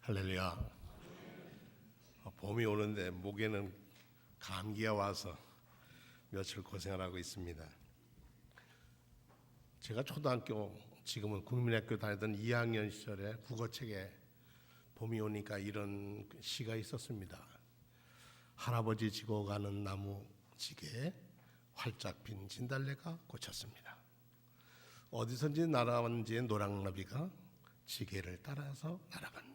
할렐루야. 봄이 오는데 목에는 감기가 와서 며칠 고생을 하고 있습니다. 제가 초등학교, 지금은 국민학교 다니던 2학년 시절에 국어책에 봄이 오니까 이런 시가 있었습니다. 할아버지 지고 가는 나무 지게에 활짝 핀 진달래가 꽂혔습니다. 어디선지 날아왔는지 노랑나비가 지게를 따라서 날아갑니다.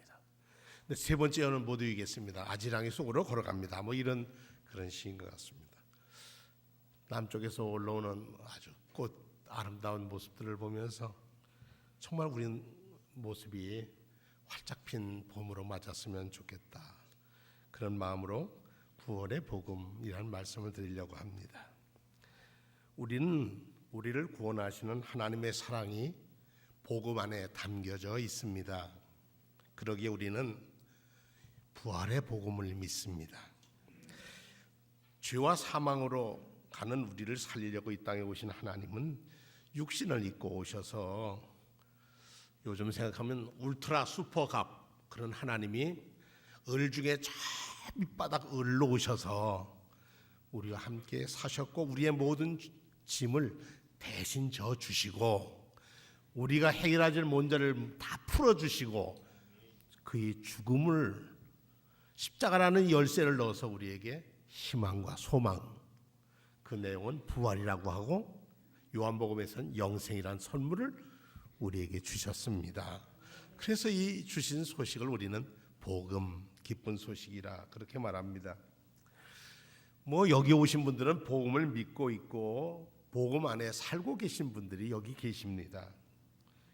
근데 세 번째 연은 못 이기겠습니다. 아지랑이 속으로 걸어갑니다. 이런 그런 시인 것 같습니다. 남쪽에서 올라오는 아주 꽃 아름다운 모습들을 보면서 정말 우리 모습이 활짝 핀 봄으로 맞았으면 좋겠다. 그런 마음으로 9월의 복음이라는 말씀을 드리려고 합니다. 우리는 우리를 구원하시는 하나님의 사랑이 복음 안에 담겨져 있습니다. 그러기에 우리는 부활의 복음을 믿습니다. 죄와 사망으로 가는 우리를 살리려고 이 땅에 오신 하나님은 육신을 입고 오셔서 요즘 생각하면 울트라 슈퍼갑 그런 하나님이 을 중에 저 밑바닥 을로 오셔서 우리와 함께 사셨고 우리의 모든 짐을 대신 져 주시고 우리가 해결하지 못한 문제를 다 풀어 주시고 그의 죽음을 십자가라는 열쇠를 넣어서 우리에게 희망과 소망, 그 내용은 부활이라고 하고 요한복음에서는 영생이라는 선물을 우리에게 주셨습니다. 그래서 이 주신 소식을 우리는 복음, 기쁜 소식이라 그렇게 말합니다. 여기 오신 분들은 복음을 믿고 있고 복음 안에 살고 계신 분들이 여기 계십니다.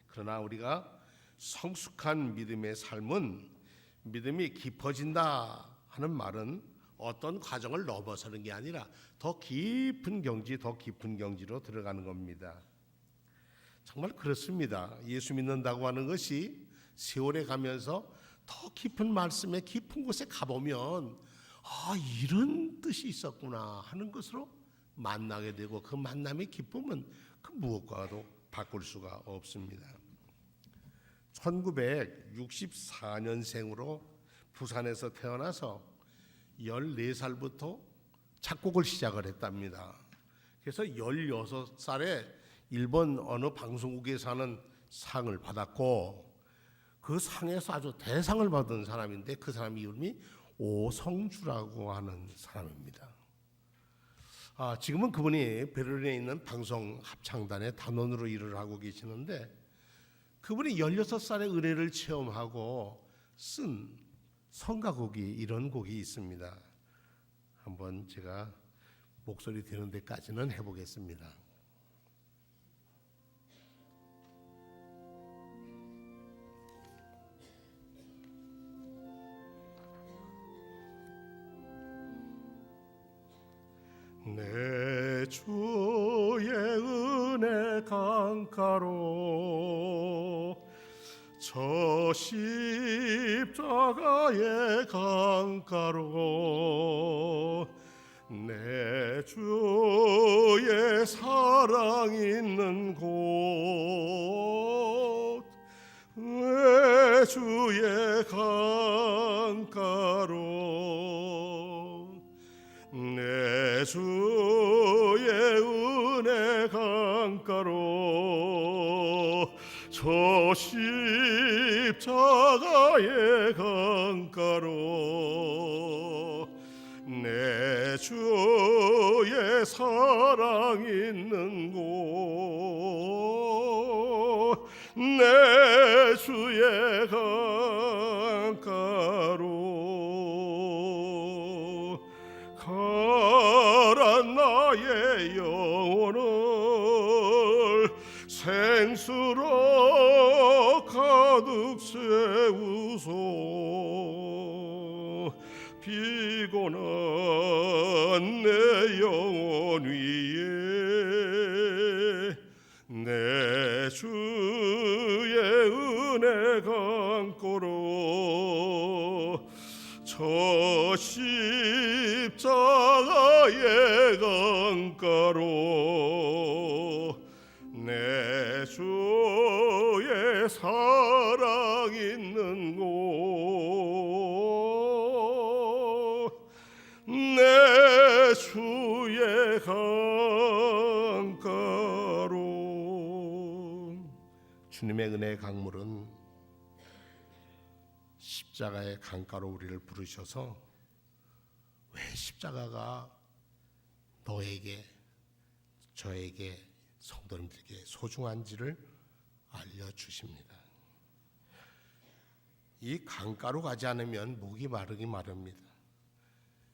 그러나 우리가 성숙한 믿음의 삶은 믿음이 깊어진다 하는 말은 어떤 과정을 넘어서는 게 아니라 더 깊은 경지, 더 깊은 경지로 들어가는 겁니다. 정말 그렇습니다. 예수 믿는다고 하는 것이 세월에 가면서 더 깊은 말씀에 깊은 곳에 가보면 이런 뜻이 있었구나 하는 것으로 만나게 되고 그 만남의 기쁨은 그 무엇과도 바꿀 수가 없습니다. 1964년생으로 부산에서 태어나서 14살부터 작곡을 시작을 했답니다. 그래서 16살에 일본 어느 방송국에서 하는 상을 받았고 그 상에서 아주 대상을 받은 사람인데 그 사람 이름이 오성주라고 하는 사람입니다. 지금은 그분이 베를린에 있는 방송 합창단의 단원으로 일을 하고 계시는데 그분이 16살의 은혜를 체험하고 쓴 성가곡이 이런 곡이 있습니다. 한번 제가 목소리 되는 데까지는 해보겠습니다. 내 주의 은혜 강가로 저 십자가의 강가로 내 주의 사랑 있는 곳 내 주의 강가로 내 주의 은혜 강가로 저 십자가의 강가로 내 주의 사랑 있는 곳 내 주의 강가로 가란 나의 영혼을 생수로 가득 채우소 피곤한 내 영혼 위에 내 주의 은혜 강가로 저 십자가의 강가로 내 주 너의 사랑 있는 곳, 내 주의 강가로. 주님의 은혜의 강물은 십자가의 강가로 우리를 부르셔서 왜 십자가가 너에게, 저에게, 성도님들에게 소중한지를 알려주십니다. 이 강가로 가지 않으면 목이 마르기 마릅니다.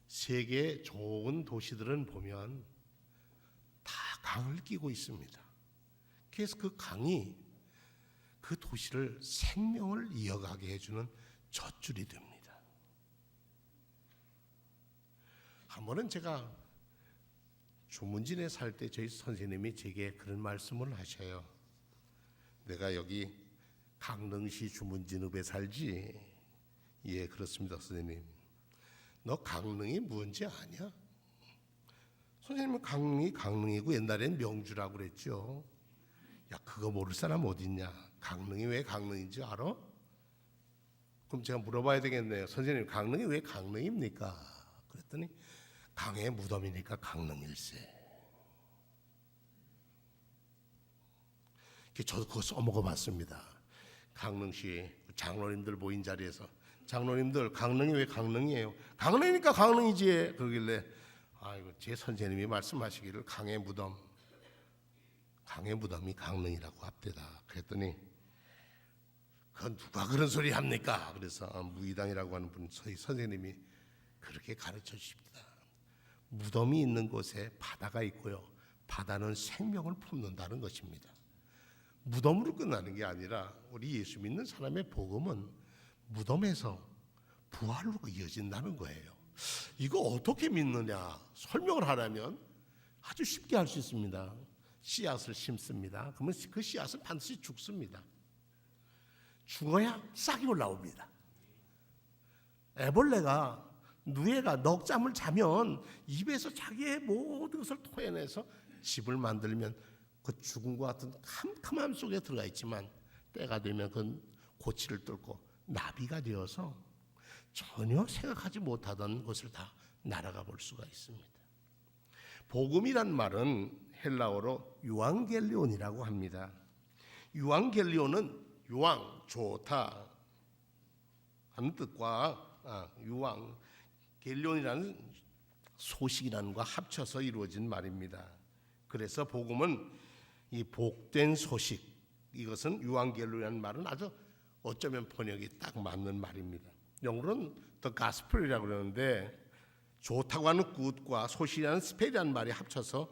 세계 좋은 도시들은 보면 다 강을 끼고 있습니다. 그래서 그 강이 그 도시를 생명을 이어가게 해주는 젖줄이 됩니다. 한 번은 제가 주문진에 살 때 저희 선생님이 제게 그런 말씀을 하셔요. 내가 여기 강릉시 주문진읍에 살지? 예, 그렇습니다, 선생님. 너 강릉이 뭔지 아냐? 선생님은 강릉이 강릉이고 옛날엔 명주라고 그랬죠. 야, 그거 모를 사람 어딨냐? 강릉이 왜 강릉인지 알아? 그럼 제가 물어봐야 되겠네요. 선생님, 강릉이 왜 강릉입니까? 그랬더니 강의 무덤이니까 강릉일세. 저도 그거 써먹어봤습니다. 강릉시 장로님들 모인 자리에서, 장로님들 강릉이 왜 강릉이에요? 강릉이니까 강릉이지. 그러길래 아이고, 제 선생님이 말씀하시기를 강의 무덤이 강릉이라고 합대다. 그랬더니 그건 누가 그런 소리 합니까? 그래서 무의당이라고 하는 분, 저희 선생님이 그렇게 가르쳐 주십니다. 무덤이 있는 곳에 바다가 있고요, 바다는 생명을 품는다는 것입니다. 무덤으로 끝나는 게 아니라 우리 예수 믿는 사람의 복음은 무덤에서 부활로 이어진다는 거예요. 이거 어떻게 믿느냐 설명을 하려면 아주 쉽게 할 수 있습니다. 씨앗을 심습니다. 그러면 그 씨앗은 반드시 죽습니다. 죽어야 싹이 올라옵니다. 애벌레가, 누에가 넉잠을 자면 입에서 자기의 모든 것을 토해내서 집을 만들면 그 죽음과 같은 캄캄함 속에 들어가 있지만 때가 되면 그 고치를 뚫고 나비가 되어서 전혀 생각하지 못하던 것을 다 날아가 볼 수가 있습니다. 복음이란 말은 헬라어로 유앙겔리온이라고 합니다. 유앙겔리온은 유앙, 좋다 하는 뜻과 유앙, 겔리온이라는 소식이라는 것과 합쳐서 이루어진 말입니다. 그래서 복음은 이 복된 소식, 이것은 유앙겔리온이라는 말은 아주 어쩌면 번역이 딱 맞는 말입니다. 영어로는 the gospel이라고 그러는데 좋다고 하는 good과 소식이라는 spell이라는 말이 합쳐서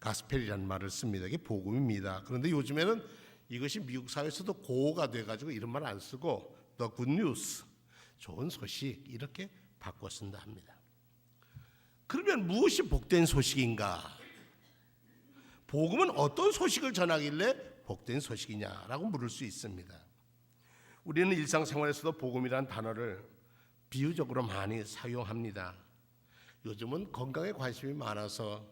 gospel이라는 말을 씁니다. 이게 복음입니다. 그런데 요즘에는 이것이 미국 사회에서도 고어가 돼가지고 이런 말 안 쓰고 the good news, 좋은 소식 이렇게 바꿔 쓴다 합니다. 그러면 무엇이 복된 소식인가? 복음은 어떤 소식을 전하길래 복된 소식이냐라고 물을 수 있습니다. 우리는 일상생활에서도 복음이라는 단어를 비유적으로 많이 사용합니다. 요즘은 건강에 관심이 많아서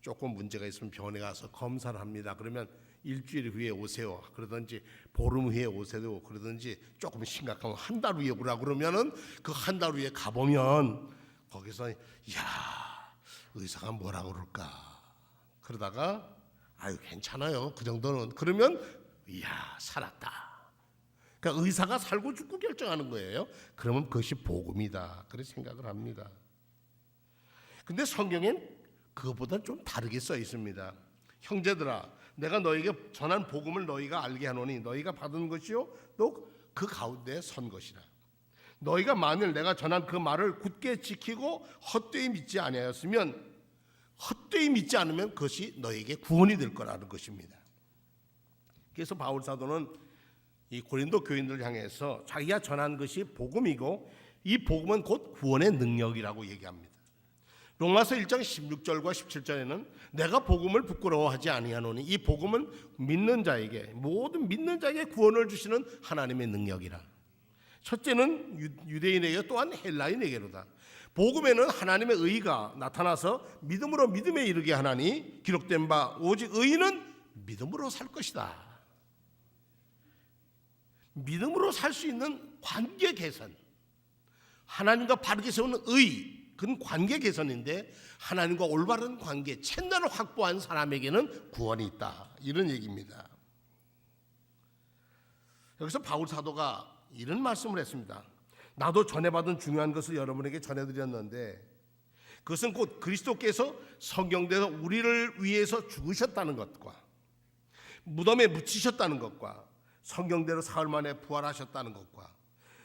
조금 문제가 있으면 병원에 가서 검사를 합니다. 그러면 일주일 후에 오세요 그러든지 보름 후에 오세요 그러든지 조금 심각하면 한 달 후에 오라 그러면은 그 한 달 후에 가보면 거기서 야, 의사가 뭐라 그럴까 그러다가 아유 괜찮아요 그 정도는, 그러면 이야 살았다. 그러니까 의사가 살고 죽고 결정하는 거예요. 그러면 그것이 복음이다 그렇게 생각을 합니다. 근데 성경엔 그것보다 좀 다르게 써 있습니다. 형제들아, 내가 너에게 전한 복음을 너희가 알게 하노니 너희가 받은 것이요 또 그 가운데 선 것이라. 너희가 만일 내가 전한 그 말을 굳게 지키고 헛되이 믿지 아니하였으면, 헛되이 믿지 않으면 그것이 너에게 구원이 될 거라는 것입니다. 그래서 바울 사도는 이 고린도 교인들을 향해서 자기가 전한 것이 복음이고 이 복음은 곧 구원의 능력이라고 얘기합니다. 로마서 1장 16절과 17절에는 내가 복음을 부끄러워하지 아니하노니 이 복음은 믿는 자에게, 모든 믿는 자에게 구원을 주시는 하나님의 능력이라. 첫째는 유대인에게 또한 헬라인에게로다. 복음에는 하나님의 의가 나타나서 믿음으로 믿음에 이르게 하나니 기록된 바 오직 의인은 믿음으로 살 것이다. 믿음으로 살 수 있는 관계 개선, 하나님과 바르게 세우는 의, 그건 관계 개선인데 하나님과 올바른 관계, 채널을 확보한 사람에게는 구원이 있다, 이런 얘기입니다. 여기서 바울 사도가 이런 말씀을 했습니다. 나도 전해받은 중요한 것을 여러분에게 전해드렸는데 그것은 곧 그리스도께서 성경대로 우리를 위해서 죽으셨다는 것과 무덤에 묻히셨다는 것과 성경대로 사흘 만에 부활하셨다는 것과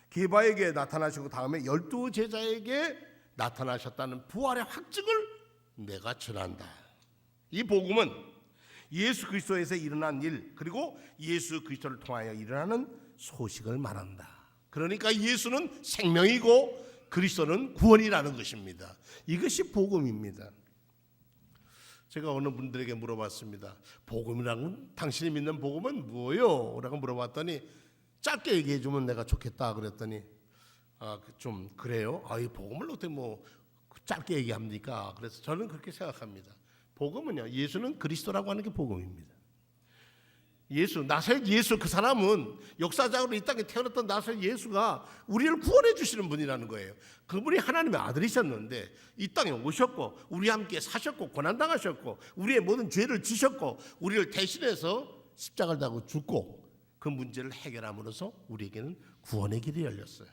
게바에게 나타나시고 다음에 12 제자에게 나타나셨다는 부활의 확증을 내가 전한다. 이 복음은 예수 그리스도에서 일어난 일, 그리고 예수 그리스도를 통하여 일어나는 소식을 말한다. 그러니까 예수는 생명이고 그리스도는 구원이라는 것입니다. 이것이 복음입니다. 제가 어느 분들에게 물어봤습니다. 복음이라는 건, 당신이 믿는 복음은 뭐예요? 라고 물어봤더니 짧게 얘기해 주면 내가 좋겠다 그랬더니 좀 그래요? 이 복음을 어떻게 짧게 얘기합니까? 그래서 저는 그렇게 생각합니다. 복음은요, 예수는 그리스도라고 하는 게 복음입니다. 예수, 나사렛 예수, 그 사람은 역사적으로 이 땅에 태어났던 나사렛 예수가 우리를 구원해 주시는 분이라는 거예요. 그분이 하나님의 아들이셨는데 이 땅에 오셨고 우리와 함께 사셨고 고난당하셨고 우리의 모든 죄를 지셨고 우리를 대신해서 십자가를 달고 죽고 그 문제를 해결함으로써 우리에게는 구원의 길이 열렸어요.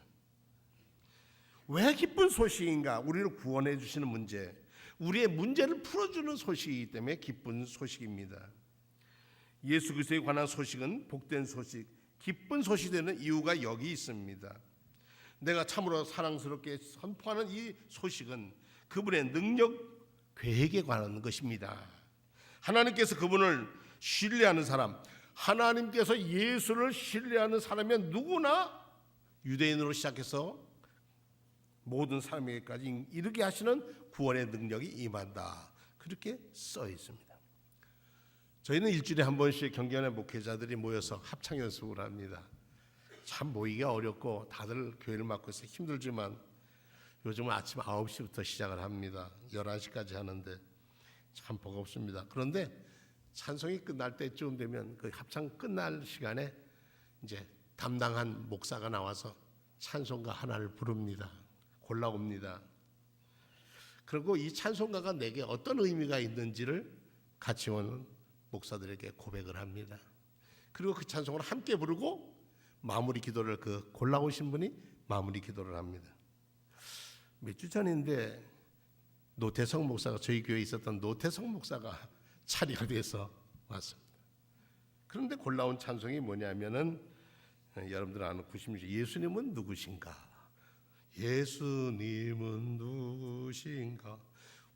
왜 기쁜 소식인가? 우리를 구원해 주시는 문제, 우리의 문제를 풀어주는 소식이기 때문에 기쁜 소식입니다. 예수 그리스도에 관한 소식은 복된 소식, 기쁜 소식이 되는 이유가 여기 있습니다. 내가 참으로 사랑스럽게 선포하는 이 소식은 그분의 능력, 계획에 관한 것입니다. 하나님께서 그분을 신뢰하는 사람, 하나님께서 예수를 신뢰하는 사람이면 누구나 유대인으로 시작해서 모든 사람에게까지 이르게 하시는 구원의 능력이 임한다, 그렇게 써 있습니다. 저희는 일주일에 한 번씩 경기원의 목회자들이 모여서 합창 연습을 합니다. 참 모이기가 어렵고 다들 교회를 맡고 있어 힘들지만 요즘은 아침 9시부터 시작을 합니다. 11시까지 하는데 참 버겁습니다. 그런데 찬송이 끝날 때쯤 되면 그 합창 끝날 시간에 이제 담당한 목사가 나와서 찬송가 하나를 부릅니다. 골라옵니다. 그리고 이 찬송가가 내게 어떤 의미가 있는지를 같이 오는 목사들에게 고백을 합니다. 그리고 그 찬송을 함께 부르고 마무리 기도를 그 골라오신 분이 마무리 기도를 합니다. 몇 주 전인데 노태성 목사가, 저희 교회에 있었던 노태성 목사가 차례가 돼서 왔습니다. 그런데 골라온 찬송이 뭐냐면은 여러분들 아는 96, 예수님은 누구신가? 예수님은 누구신가?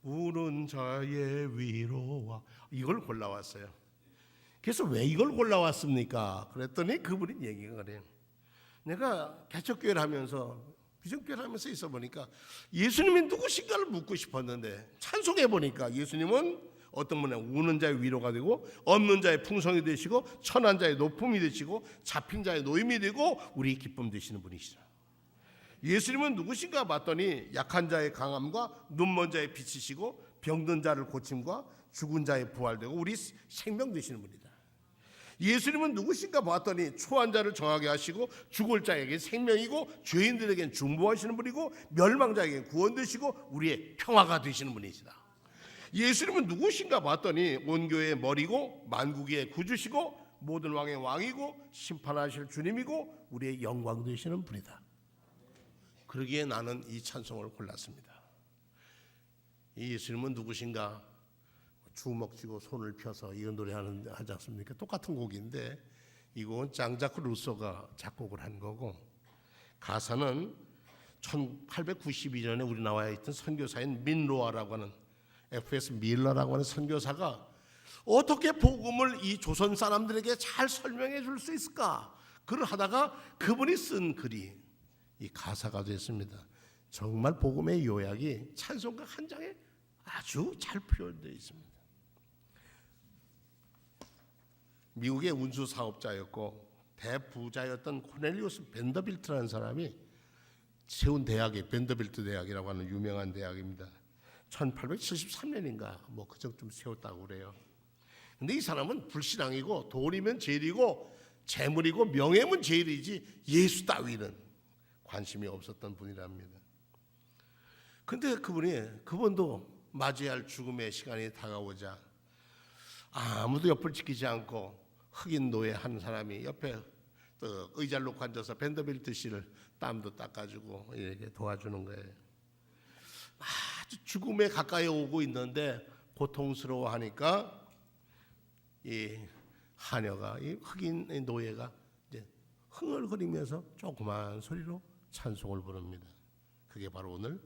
우는 자의 위로와, 이걸 골라왔어요. 그래서 왜 이걸 골라왔습니까? 그랬더니 그분이 얘기가 그래요. 내가 개척교회를 하면서 비전교회를 하면서 있어 보니까 예수님이 누구신가를 묻고 싶었는데 찬송해 보니까 예수님은 어떤 분은 우는 자의 위로가 되고 없는 자의 풍성이 되시고 천한 자의 높음이 되시고 잡힌 자의 노임이 되고 우리 기쁨 되시는 분이시라. 예수님은 누구신가 봤더니 약한 자의 강함과 눈먼 자의 빛이시고 병든 자를 고침과 죽은 자의 부활되고 우리 생명 되시는 분이다. 예수님은 누구신가 봤더니 초한 자를 정하게 하시고 죽을 자에게 생명이고 죄인들에겐 중보하시는 분이고 멸망자에게 구원 되시고 우리의 평화가 되시는 분이시다. 예수님은 누구신가 봤더니 온 교회의 머리고 만국의 구주시고 모든 왕의 왕이고 심판하실 주님이고 우리의 영광 되시는 분이다. 그러기에 나는 이 찬송을 골랐습니다. 이 예수님은 누구신가? 주먹 쥐고 손을 펴서 이런 노래 하지 않습니까? 똑같은 곡인데 이 곡은 장자크 루소가 작곡을 한 거고 가사는 1892년에 우리 나라에 있던 선교사인 민로아라고 하는 F.S. 밀러라고 하는 선교사가 어떻게 복음을 이 조선 사람들에게 잘 설명해 줄 수 있을까? 그걸 하다가 그분이 쓴 글이 이 가사가 됐습니다. 정말 복음의 요약이 찬송가 한 장에 아주 잘 표현되어 있습니다. 미국의 운수 사업자였고 대부자였던 코넬리우스 벤더빌트라는 사람이 세운 대학이 벤더빌트 대학이라고 하는 유명한 대학입니다. 1873년인가 뭐 그정도쯤 세웠다고 그래요. 근데 이 사람은 불신앙이고 돈이면 죄이고 재물이고 명예면 제일이지 예수 따위는 관심이 없었던 분이랍니다. 근데 그분도 맞이해야 할 죽음의 시간이 다가오자 아무도 옆을 지키지 않고 흑인 노예 한 사람이 옆에 의자를 놓고 앉아서 벤더빌트 씨를 땀도 닦아주고 이렇게 도와주는 거예요. 아주 죽음에 가까이 오고 있는데 고통스러워하니까 이 하녀가, 이 흑인 노예가 이제 흥얼거리면서 조그만 소리로 찬송을 부릅니다. 그게 바로 오늘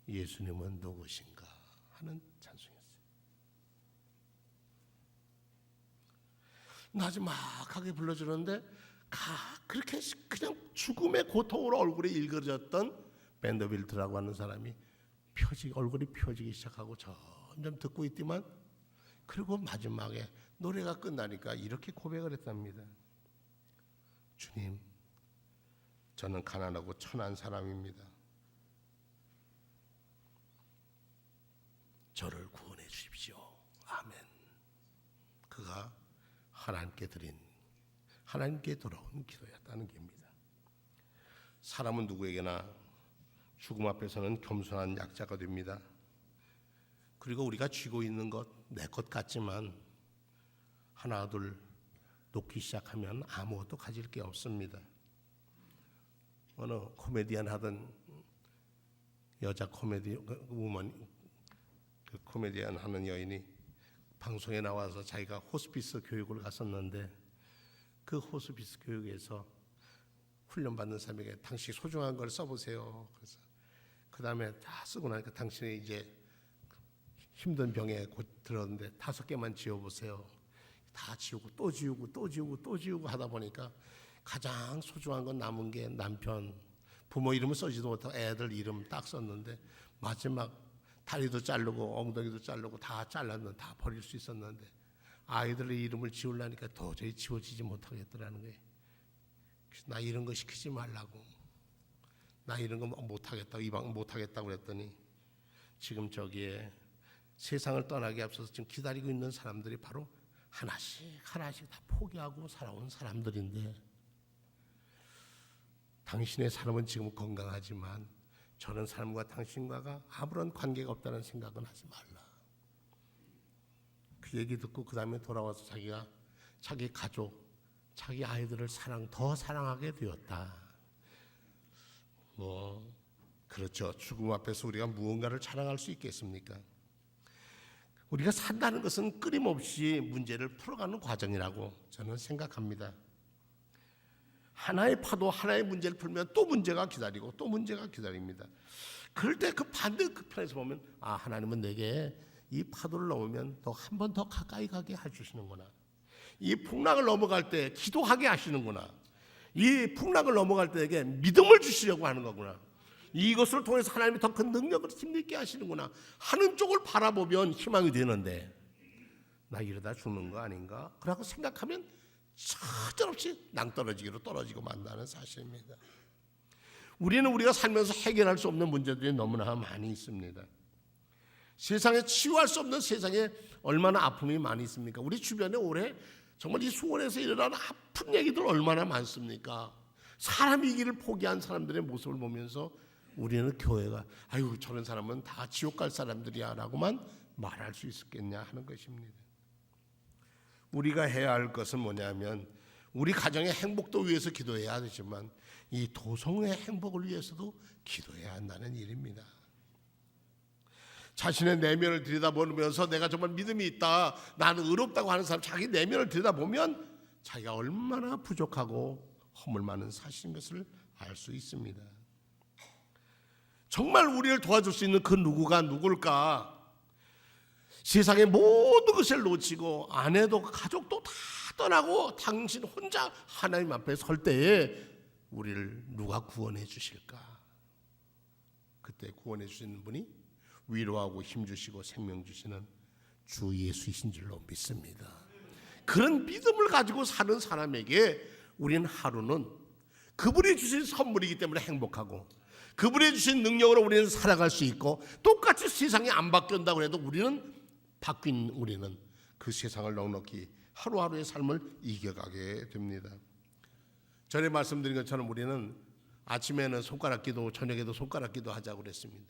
예수님은 누구신가 하는 찬송이었어요. 나지막하게 불러주는데 그렇게 그냥 죽음의 고통으로 얼굴이 일그러졌던 벤더빌트라고 하는 사람이 얼굴이 펴지기 시작하고 점점 듣고 있지만, 그리고 마지막에 노래가 끝나니까 이렇게 고백을 했답니다. 주님, 저는 가난하고 천한 사람입니다. 저를 구원해 주십시오. 아멘. 그가 하나님께 돌아온 기도였다는 겁니다. 사람은 누구에게나 죽음 앞에서는 겸손한 약자가 됩니다. 그리고 우리가 쥐고 있는 것 내 것 같지만 하나 둘 놓기 시작하면 아무것도 가질 게 없습니다. 어느 코미디언 하던 여자 코미디언 하는 여인이 방송에 나와서 자기가 호스피스 교육을 갔었는데, 그 호스피스 교육에서 훈련받는 사람에게 당신 소중한 걸 써보세요. 그래서 그 다음에 다 쓰고 나니까 당신이 이제 힘든 병에 곧 들었는데 5개만 지워보세요. 다 지우고 또 지우고 또 지우고 또 지우고 하다 보니까 가장 소중한 건 남은 게 남편, 부모 이름을 써지도 못하고 애들 이름 딱 썼는데, 마지막 다리도 자르고 엉덩이도 자르고 다 잘랐는데 다 버릴 수 있었는데 아이들의 이름을 지우려니까 도저히 지워지지 못하겠더라는 거예요. 나 이런 거 시키지 말라고, 나 이런 거 못하겠다고, 이 방 못하겠다고 그랬더니 지금 저기에 세상을 떠나기 앞서서 지금 기다리고 있는 사람들이 바로 하나씩 다 포기하고 살아온 사람들인데, 당신의 삶은 지금 건강하지만 저는 삶과 당신과가 아무런 관계가 없다는 생각은 하지 말라. 그 얘기 듣고 그 다음에 돌아와서 자기가 자기 가족, 자기 아이들을 더 사랑하게 되었다. 그렇죠. 죽음 앞에서 우리가 무언가를 자랑할 수 있겠습니까? 우리가 산다는 것은 끊임없이 문제를 풀어가는 과정이라고 저는 생각합니다. 하나의 파도, 하나의 문제를 풀면 또 문제가 기다리고 또 문제가 기다립니다. 그럴 때 그 반대 편에서 보면 하나님은 내게 이 파도를 넘으면 한 번 더 가까이 가게 해주시는구나. 이 풍랑을 넘어갈 때 기도하게 하시는구나. 이 풍랑을 넘어갈 때 내게 믿음을 주시려고 하는 거구나. 이것을 통해서 하나님이 더 큰 능력을 힘있게 하시는구나 하는 쪽을 바라보면 희망이 되는데, 나 이러다 죽는 거 아닌가? 그러고 생각하면 처절없이 낭떠러지기로 떨어지고 만다는 사실입니다. 우리가 살면서 해결할 수 없는 문제들이 너무나 많이 있습니다. 세상에 치유할 수 없는 세상에 얼마나 아픔이 많이 있습니까? 우리 주변에 올해 정말 이 수원에서 일어나는 아픈 얘기들 얼마나 많습니까? 사람 이기를 포기한 사람들의 모습을 보면서 우리는 교회가 저런 사람은 다 지옥 갈 사람들이야 라고만 말할 수 있었겠냐 하는 것입니다. 우리가 해야 할 것은 뭐냐면, 우리 가정의 행복도 위해서 기도해야 되지만 이 도성의 행복을 위해서도 기도해야 한다는 일입니다. 자신의 내면을 들여다보면서 내가 정말 믿음이 있다, 나는 의롭다고 하는 사람, 자기 내면을 들여다보면 자기가 얼마나 부족하고 허물 많은 사실인 것을 알 수 있습니다. 정말 우리를 도와줄 수 있는 그 누구가 누굴까? 세상의 모든 것을 놓치고 아내도 가족도 다 떠나고 당신 혼자 하나님 앞에 설 때에 우리를 누가 구원해 주실까? 그때 구원해 주시는 분이 위로하고 힘주시고 생명 주시는 주 예수이신 줄로 믿습니다. 그런 믿음을 가지고 사는 사람에게 우리는 하루는 그분이 주신 선물이기 때문에 행복하고, 그분이 주신 능력으로 우리는 살아갈 수 있고, 똑같이 세상이 안 바뀐다고 해도 우리는 그 세상을 넉넉히 하루하루의 삶을 이겨가게 됩니다. 전에 말씀드린 것처럼 우리는 아침에는 손가락 기도, 저녁에도 손가락 기도 하자고 그랬습니다.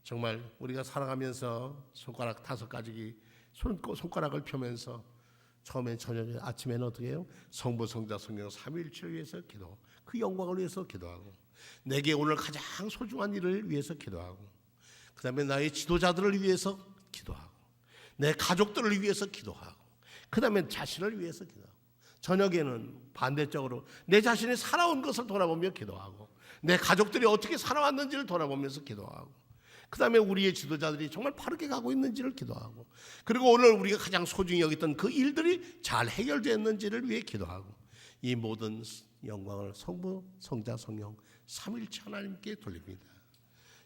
정말 우리가 살아가면서 손가락 5가지 손가락을 펴면서 처음엔 저녁에 아침에는 어떻게 해요? 성부, 성자, 성령 삼위일체를 위해서 기도, 그 영광을 위해서 기도하고, 내게 오늘 가장 소중한 일을 위해서 기도하고, 그 다음에 나의 지도자들을 위해서 기도하고, 내 가족들을 위해서 기도하고, 그 다음에 자신을 위해서 기도하고, 저녁에는 반대적으로 내 자신이 살아온 것을 돌아보며 기도하고, 내 가족들이 어떻게 살아왔는지를 돌아보면서 기도하고, 그 다음에 우리의 지도자들이 정말 바르게 가고 있는지를 기도하고, 그리고 오늘 우리가 가장 소중히 여겼던 그 일들이 잘 해결되었는지를 위해 기도하고, 이 모든 영광을 성부, 성자, 성령 삼일체 하나님께 돌립니다.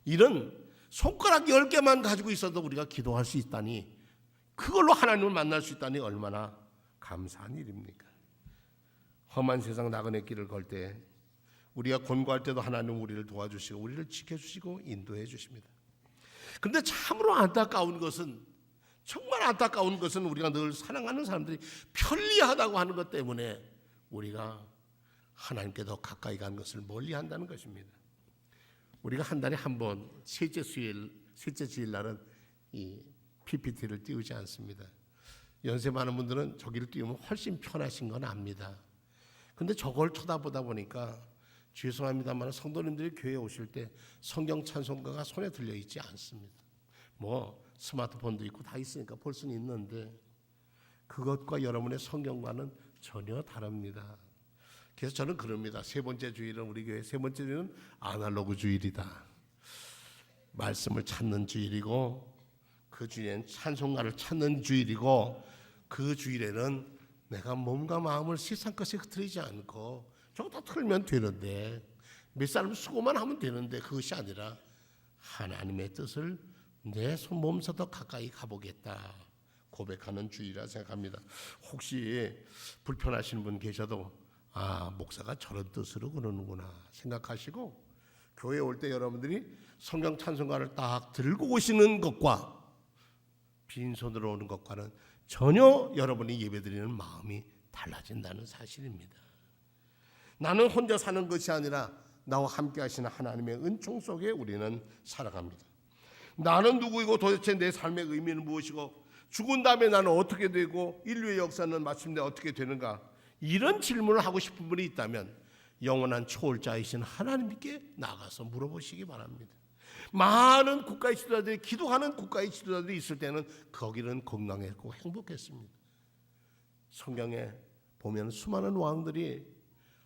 이런 손가락 10개만 가지고 있어도 우리가 기도할 수 있다니, 그걸로 하나님을 만날 수 있다니 얼마나 감사한 일입니까? 험한 세상 나그네 길을 걸 때 우리가 곤고할 때도 하나님 우리를 도와주시고 우리를 지켜주시고 인도해 주십니다. 그런데 참으로 안타까운 것은, 정말 안타까운 것은 우리가 늘 사랑하는 사람들이 편리하다고 하는 것 때문에 우리가 하나님께 더 가까이 간 것을 멀리한다는 것입니다. 우리가 한 달에 한 번 셋째 주일 날은 이 PPT를 띄우지 않습니다. 연세 많은 분들은 저기를 띄우면 훨씬 편하신 건 압니다. 근데 저걸 쳐다보다 보니까 죄송합니다만 성도님들이 교회에 오실 때 성경 찬송가가 손에 들려 있지 않습니다. 뭐 스마트폰도 있고 다 있으니까 볼 수는 있는데 그것과 여러분의 성경과는 전혀 다릅니다. 그래서 저는 그럽니다. 세 번째 주일은, 우리 교회 세 번째 주일은 아날로그 주일이다. 말씀을 찾는 주일이고, 그 주일엔 찬송가를 찾는 주일이고, 그 주일에는 내가 몸과 마음을 세상 것에 흐트리지 않고 저거 다 틀면 되는데, 몇 사람 수고만 하면 되는데, 그것이 아니라 하나님의 뜻을 내 몸소 더 가까이 가보겠다 고백하는 주일이라 생각합니다. 혹시 불편하신 분 계셔도 목사가 저런 뜻으로 그러는구나 생각하시고, 교회에 올 때 여러분들이 성경 찬송가를 딱 들고 오시는 것과 빈손으로 오는 것과는 전혀 여러분이 예배드리는 마음이 달라진다는 사실입니다. 나는 혼자 사는 것이 아니라 나와 함께 하시는 하나님의 은총 속에 우리는 살아갑니다. 나는 누구이고 도대체 내 삶의 의미는 무엇이고, 죽은 다음에 나는 어떻게 되고, 인류의 역사는 마침내 어떻게 되는가, 이런 질문을 하고 싶은 분이 있다면 영원한 초월자이신 하나님께 나가서 물어보시기 바랍니다. 많은 국가의 지도자들이, 기도하는 국가의 지도자들이 있을 때는 거기는 건강했고 행복했습니다. 성경에 보면 수많은 왕들이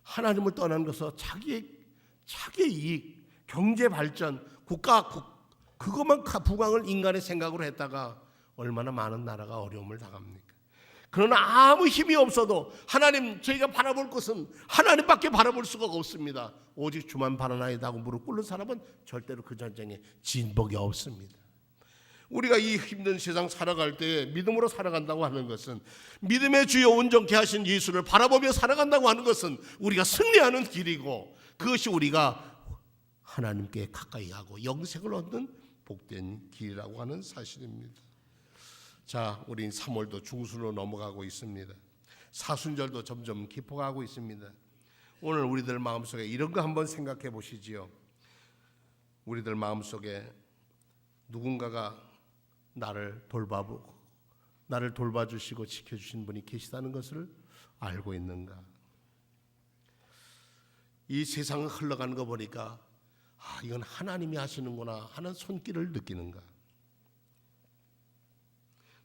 하나님을 떠난 것은 자기의 이익, 경제 발전, 그것만 부강을 인간의 생각으로 했다가 얼마나 많은 나라가 어려움을 당합니까? 그러나 아무 힘이 없어도 하나님, 저희가 바라볼 것은 하나님밖에 바라볼 수가 없습니다. 오직 주만 바라나이다 하고 무릎 꿇는 사람은 절대로 그 전쟁에 진 복이 없습니다. 우리가 이 힘든 세상 살아갈 때 믿음으로 살아간다고 하는 것은, 믿음의 주여 온전케 하신 예수를 바라보며 살아간다고 하는 것은 우리가 승리하는 길이고, 그것이 우리가 하나님께 가까이 하고 영생을 얻는 복된 길이라고 하는 사실입니다. 자, 우린 3월도 중순으로 넘어가고 있습니다. 사순절도 점점 깊어가고 있습니다. 오늘 우리들 마음속에 이런 거 한번 생각해 보시지요. 우리들 마음속에 누군가가 나를 돌봐주시고 지켜주신 분이 계시다는 것을 알고 있는가? 이 세상을 흘러가는 거 보니까 이건 하나님이 하시는구나 하는 손길을 느끼는가?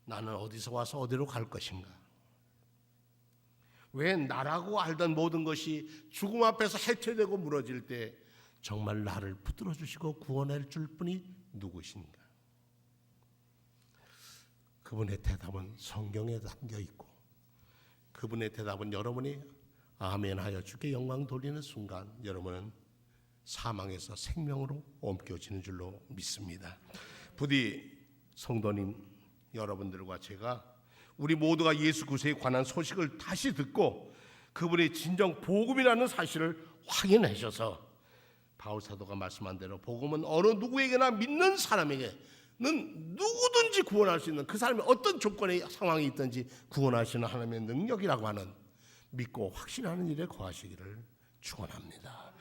나는 어디서 와서 어디로 갈 것인가? 왜 나라고 알던 모든 것이 죽음 앞에서 해체되고 무너질 때 정말 나를 붙들어 주시고 구원해 줄 분이 누구신가? 그분의 대답은 성경에 담겨 있고, 그분의 대답은 여러분이 아멘하여 주께 영광 돌리는 순간 여러분은 사망에서 생명으로 옮겨지는 줄로 믿습니다. 부디 성도님 여러분들과 제가, 우리 모두가 예수 그리스도에 관한 소식을 다시 듣고 그분의 진정 복음이라는 사실을 확인하셔서, 바울 사도가 말씀한 대로 복음은 어느 누구에게나 믿는 사람에게는 누구든지 구원할 수 있는, 그 사람이 어떤 조건의 상황이 있든지 구원하시는 하나님의 능력이라고 하는 믿고 확신하는 일에 거하시기를 축원합니다.